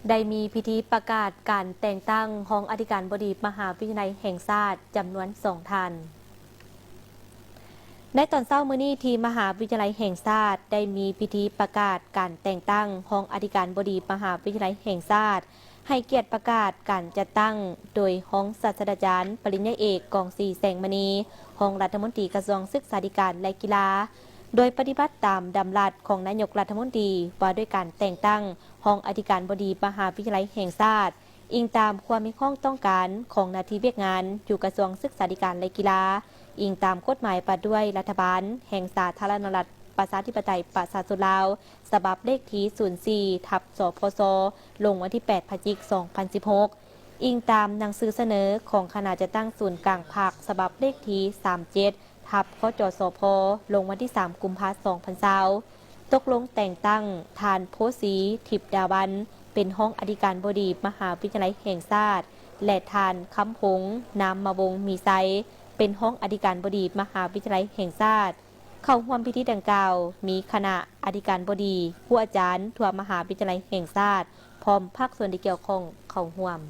ได้มีพิธีประกาศการแต่งตั้งของอธิการบดีมหาวิทยาลัยแห่งชาติจำนวน2 ท่านในตอนเช้ามื้อนี้ที่มหาวิทยาลัยแห่งชาติได้มีพิธีประกาศการแต่งตั้งของอธิการบดีมหาวิทยาลัยแห่งชาติให้เกียรติประกาศการจัดตั้งโดยห้องศาสตราจารย์ปริญญาเอกกองศรีแสงมณีห้องรัฐมนตรีกระทรวงศึกษาธิการและกีฬาโดยปฏิบัติตามดำรัสของนายกรัฐมนตรีว่าด้วยการแต่งตั้งห้องอธิการบดีมหาวิทยาลัยแห่งชาติอิงตามความมีข้องต้องการของหน้าที่เวียกงานอยู่กระทรวงศึกษาธิการและกีฬาอิงตามกฎหมายประด้วยรัฐบาลแห่งสาธารณรัฐประชาธิปไตยประชาชนลาวฉบับเลขที่04/สพศลงวันที่8 พฤศจิกายน 2016อิงตามหนังสือเสนอของคณะจัดตั้งศูนย์กลางภาคฉบับเลขที่37/คจสพลงวันที่3 กุมภาพันธ์ 2020ตกลงแต่งตั้งทานโพสีทิพดาวันเป็นห้องอธิการบดีมหาวิทยาลัยแห่งชาติและทานคำพงนามมาวงมีไซเป็นห้องอธิการบดีมหาวิทยาลัยแห่งชาติเข้าร่วมพิธีดังกล่าวมีคณะอธิการบดีผู้อาจารย์ทั่วมหาวิทยาลัยแห่งชาติพร้อมภาคส่วนที่เกี่ยวข้องเข้าร่วม